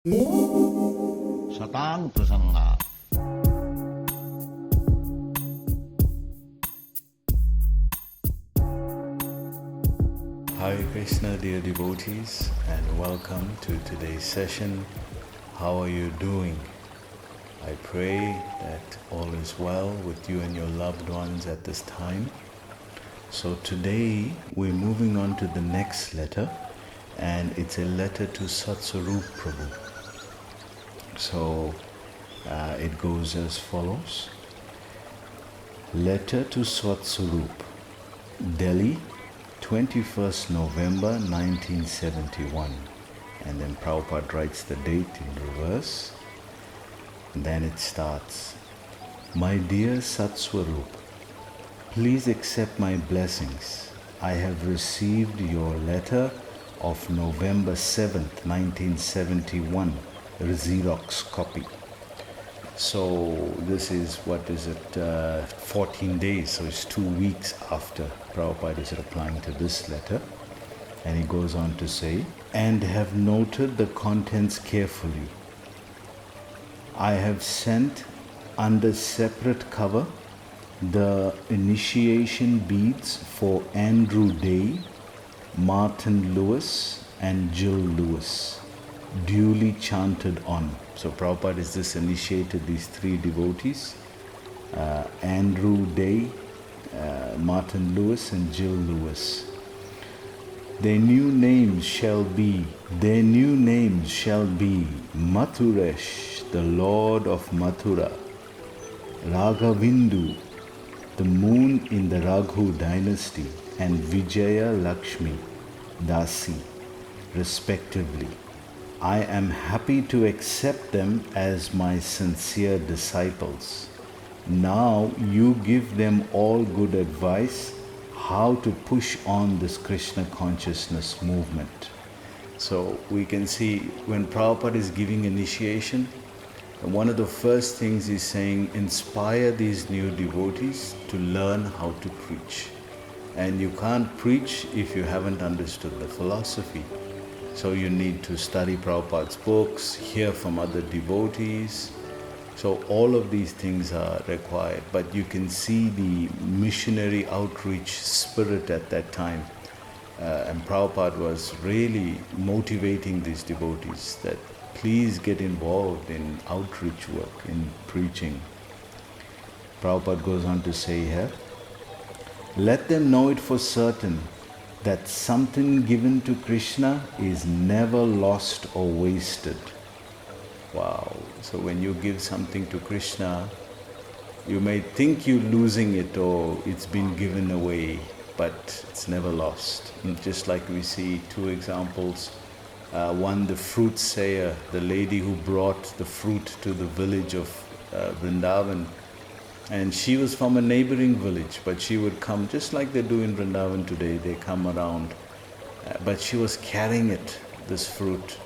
Satang Prasanga. Hare Krishna, dear devotees, and welcome to today's session. How are you doing? I pray that all is well with you and your loved ones at this time. So today we're moving on to the next letter, and it's a letter to Satswarupa Prabhu. So it goes as follows. Letter to Satswarupa, Delhi, 21st November 1971. And then Prabhupada writes the date in reverse. And then it starts. My dear Satswarupa, please accept my blessings. I have received your letter of November 7th, 1971, Xerox copy. So this is, 14 days, so it's 2 weeks after Prabhupada is replying to this letter. And he goes on to say, and have noted the contents carefully. I have sent under separate cover the initiation beads for Andrew Day, Martin Lewis and Jill Lewis, duly chanted on. So Prabhupada has just initiated these three devotees, Andrew Day, Martin Lewis and Jill Lewis. Their new names shall be Mathuresh, the Lord of Mathura, Raghavindu, the moon in the Raghu dynasty, and Vijaya Lakshmi, Dasi, respectively. I am happy to accept them as my sincere disciples. Now you give them all good advice how to push on this Krishna consciousness movement. So we can see when Prabhupada is giving initiation, one of the first things he's saying, inspire these new devotees to learn how to preach. And you can't preach if you haven't understood the philosophy. So you need to study Prabhupada's books, hear from other devotees. So all of these things are required. But you can see the missionary outreach spirit at that time. And Prabhupada was really motivating these devotees that please get involved in outreach work, in preaching. Prabhupada goes on to say here, let them know it for certain that something given to Krishna is never lost or wasted. Wow. So when you give something to Krishna, you may think you're losing it or it's been given away, but it's never lost. And just like we see two examples. One, the fruit sayer, the lady who brought the fruit to the village of Vrindavan. And she was from a neighboring village, but she would come just like they do in Vrindavan today. They come around. But she was carrying it, this fruit.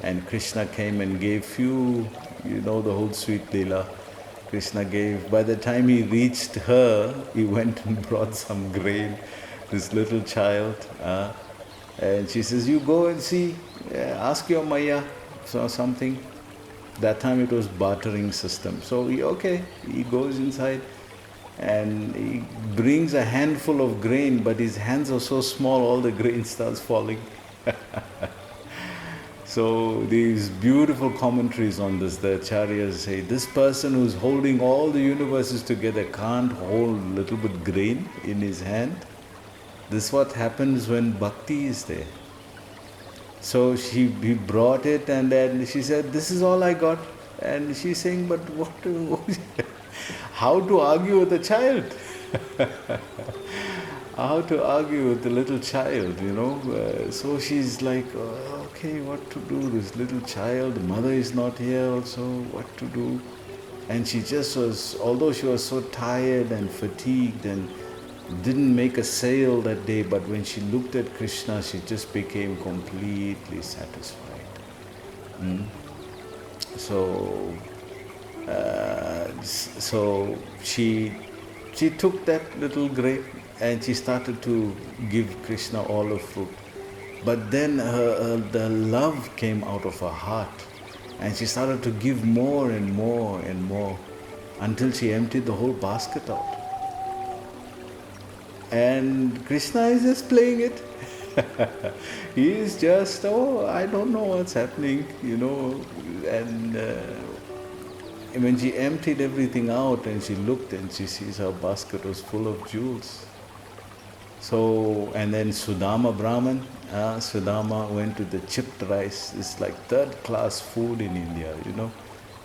And Krishna came and gave few, the whole sweet Leela. Krishna gave. By the time he reached her, he went and brought some grain, this little child. And she says, you go and see, ask your Maya for something. That time it was bartering system. So he goes inside and he brings a handful of grain, but his hands are so small, all the grain starts falling. So these beautiful commentaries on this, the acharyas say, this person who's holding all the universes together can't hold a little bit grain in his hand. This is what happens when bhakti is there. So he brought it and then she said, this is all I got. And she's saying, but how to argue with a child? How to argue with the little child, So she's like, okay, what to do? This little child, mother is not here also, what to do? And she just was, although she was so tired and fatigued and didn't make a sale that day, but when she looked at Krishna, she just became completely satisfied. So she took that little grape and she started to give Krishna all the fruit. But then the love came out of her heart. And she started to give more and more and more until she emptied the whole basket out. And Krishna is just playing it. He is just, oh, I don't know what's happening, And when she emptied everything out and she looked and she sees her basket was full of jewels. So, and then Sudama Brahman, Sudama went to the chipped rice. It's like third class food in India,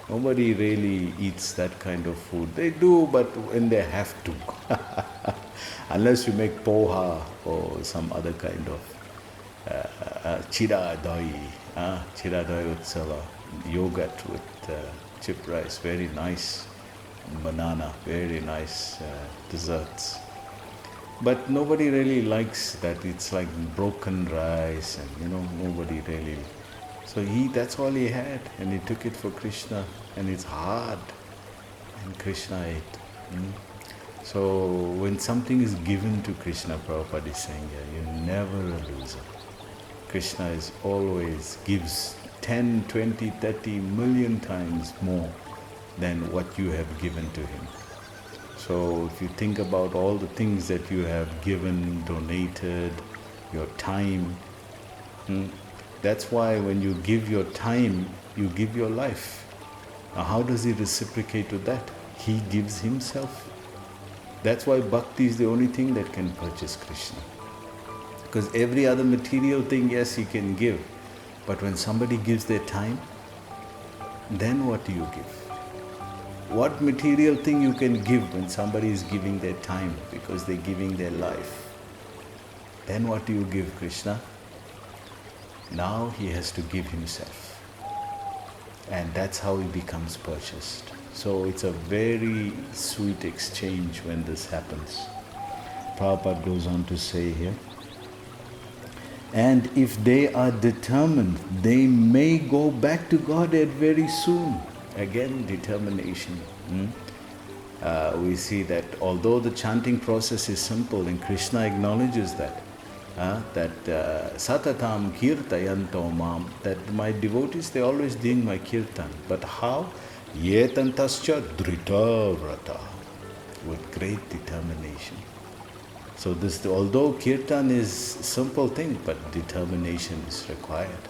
Nobody really eats that kind of food. They do, but when they have to. Unless you make poha or some other kind of chira doi utsala, yogurt with chipped rice, very nice. Banana, very nice desserts. But nobody really likes that. It's like broken rice and, nobody really. So that's all he had, and he took it for Krishna, and it's hard, and Krishna ate. So when something is given to Krishna, Prabhupada is saying here, you're never a loser. Krishna is always gives 10, 20, 30 million times more than what you have given to him. So if you think about all the things that you have given, donated, your time, that's why when you give your time, you give your life. Now how does he reciprocate to that? He gives himself. That's why bhakti is the only thing that can purchase Krishna. Because every other material thing, yes, he can give. But when somebody gives their time, then what do you give? What material thing you can give when somebody is giving their time because they're giving their life? Then what do you give Krishna? Now he has to give himself. And that's how he becomes purchased. So it's a very sweet exchange when this happens. Prabhupada goes on to say here, and if they are determined, they may go back to Godhead very soon. Again, determination. We see that although the chanting process is simple, and Krishna acknowledges that, satatam kirtayanto mam, that my devotees, they're always doing my kirtan. But how? Yetantascha drita vrata, with great determination. So this, although kirtan is simple thing, but determination is required.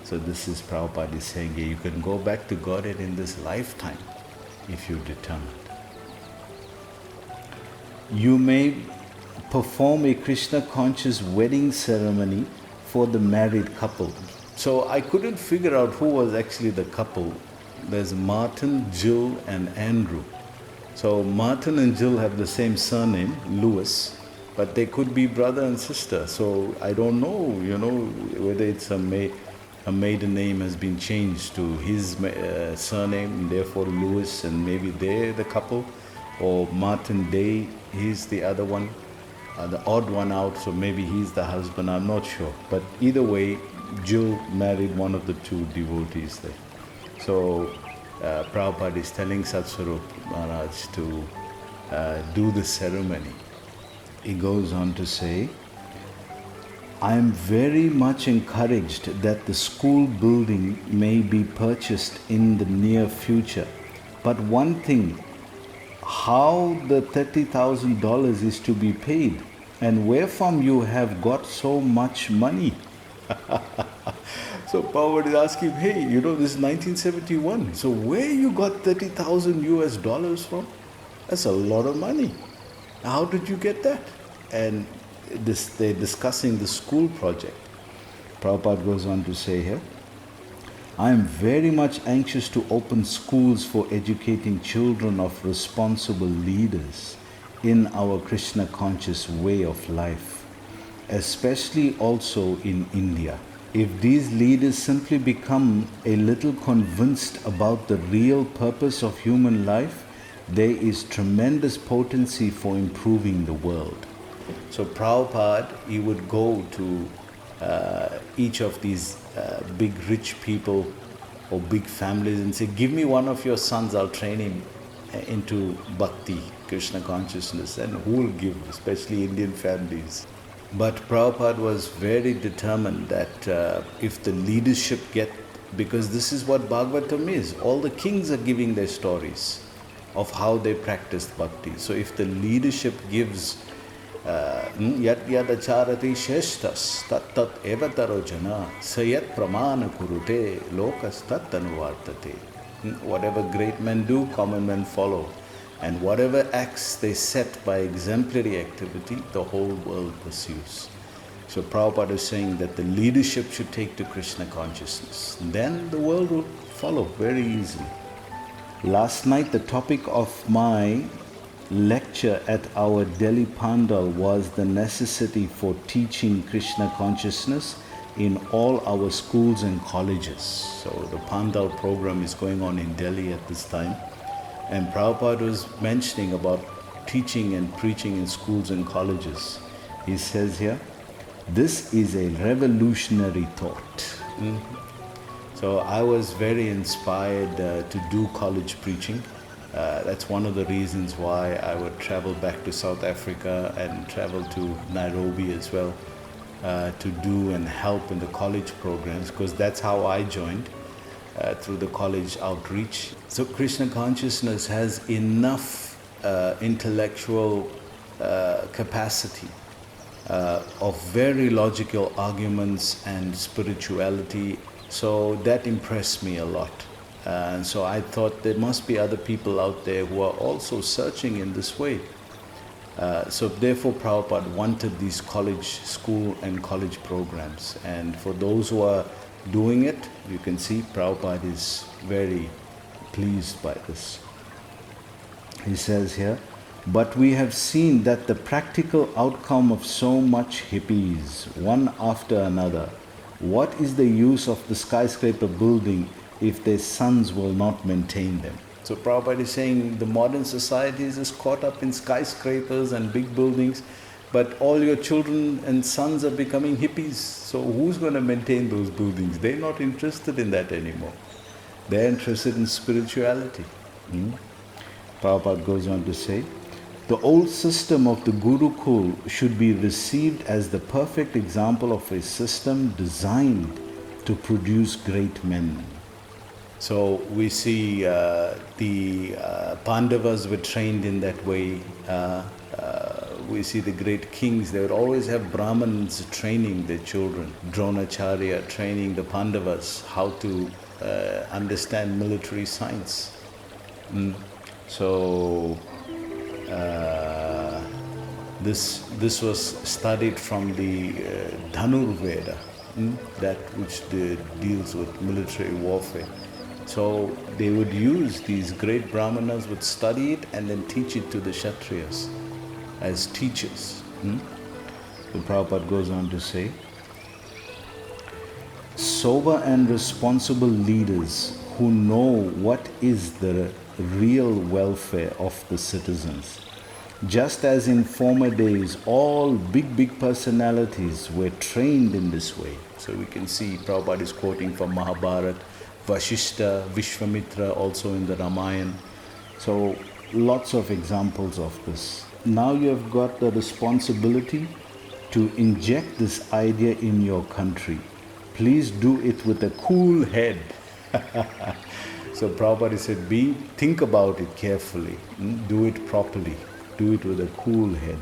So this is Prabhupada is saying, you can go back to Godhead in this lifetime if you're determined. You may perform a Krishna conscious wedding ceremony for the married couple. So I couldn't figure out who was actually the couple. There's Martin, Jill and Andrew. So Martin and Jill have the same surname, Lewis, but they could be brother and sister. So I don't know, whether it's a maiden name has been changed to his surname, and therefore Lewis, and maybe they're the couple, or Martin Day, he's the other one, the odd one out, so maybe he's the husband, I'm not sure. But either way, Jill married one of the two devotees there. So Prabhupada is telling Satswarupa Maharaj to do the ceremony. He goes on to say, I am very much encouraged that the school building may be purchased in the near future. But one thing, how the $30,000 is to be paid, and where from you have got so much money? So Prabhupada is asking, hey, this is 1971. So where you got 30,000 US dollars from? That's a lot of money. How did you get that? And they're discussing the school project. Prabhupada goes on to say here, I am very much anxious to open schools for educating children of responsible leaders in our Krishna conscious way of life, especially also in India. If these leaders simply become a little convinced about the real purpose of human life, there is tremendous potency for improving the world. So Prabhupada, he would go to each of these big rich people or big families and say, give me one of your sons, I'll train him into bhakti, Krishna consciousness. And who will give, especially Indian families? But Prabhupada was very determined that if the leadership get because this is what Bhagavatam is. All the kings are giving their stories of how they practiced bhakti. So if the leadership gives yat yad acharati sheshtas tat tat evataro jana sayat pramana kurute lokas tat anuvartate. Whatever great men do, common men follow. And whatever acts they set by exemplary activity, the whole world pursues. So Prabhupada is saying that the leadership should take to Krishna consciousness. Then the world will follow very easily. Last night the topic of my lecture at our Delhi Pandal was the necessity for teaching Krishna consciousness in all our schools and colleges. So the Pandal program is going on in Delhi at this time. And Prabhupada was mentioning about teaching and preaching in schools and colleges. He says here, this is a revolutionary thought. So I was very inspired to do college preaching. That's one of the reasons why I would travel back to South Africa and travel to Nairobi as well to do and help in the college programs, because that's how I joined. Through the college outreach. So Krishna consciousness has enough intellectual capacity of very logical arguments and spirituality. So that impressed me a lot. And so I thought there must be other people out there who are also searching in this way. So therefore Prabhupada wanted these college, school and college programs. And for those who are doing it, you can see Prabhupada is very pleased by this. He says here, but we have seen that the practical outcome of so much hippies, one after another, what is the use of the skyscraper building if their sons will not maintain them? So Prabhupada is saying the modern society is just caught up in skyscrapers and big buildings, but all your children and sons are becoming hippies. So who's going to maintain those buildings? They're not interested in that anymore. They're interested in spirituality. Prabhupada goes on to say, the old system of the Gurukul should be received as the perfect example of a system designed to produce great men. So we see the Pandavas were trained in that way. We see the great kings, they would always have Brahmins training their children. Dronacharya training the Pandavas how to understand military science. So this was studied from the Dhanurveda, that which deals with military warfare. So they would use these great Brahmanas, would study it and then teach it to the Kshatriyas as teachers. So Prabhupada goes on to say, sober and responsible leaders who know what is the real welfare of the citizens. Just as in former days, all big personalities were trained in this way. So we can see Prabhupada is quoting from Mahabharata, Vashishta, Vishwamitra also in the Ramayana. So lots of examples of this. Now you have got the responsibility to inject this idea in your country. Please do it with a cool head. So Prabhupada said, think about it carefully, do it properly, do it with a cool head.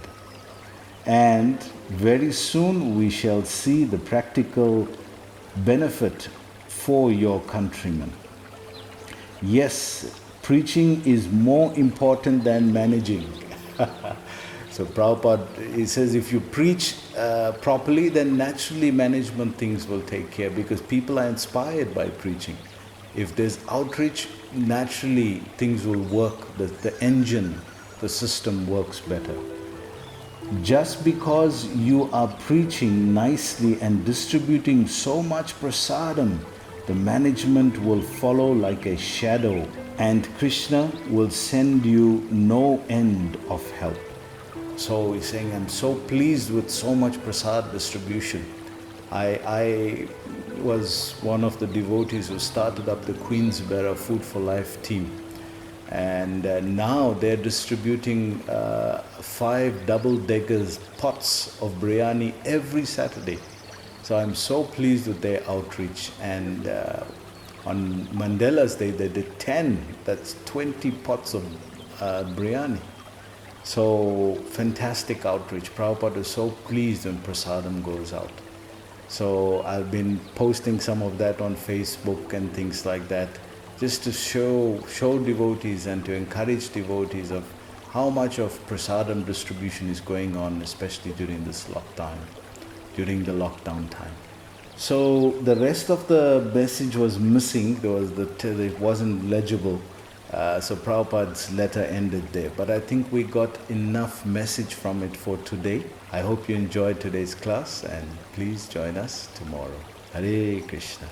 And very soon we shall see the practical benefit for your countrymen. Yes, preaching is more important than managing. So Prabhupada, he says if you preach properly, then naturally management things will take care, because people are inspired by preaching. If there's outreach, naturally things will work, the engine, the system works better. Just because you are preaching nicely and distributing so much prasadam, the management will follow like a shadow, and Krishna will send you no end of help. So he's saying, I'm so pleased with so much prasad distribution. I was one of the devotees who started up the Queen's Bearer Food for Life team. And now they're distributing 5 double-deckers pots of biryani every Saturday. So I'm so pleased with their outreach. And On Mandela's Day, they did 10. That's 20 pots of biryani. So fantastic outreach. Prabhupada is so pleased when prasadam goes out. So I've been posting some of that on Facebook and things like that, just to show devotees and to encourage devotees of how much of prasadam distribution is going on, especially during this during the lockdown time. So the rest of the message was missing. It wasn't legible. So Prabhupada's letter ended there. But I think we got enough message from it for today. I hope you enjoyed today's class, and please join us tomorrow. Hare Krishna.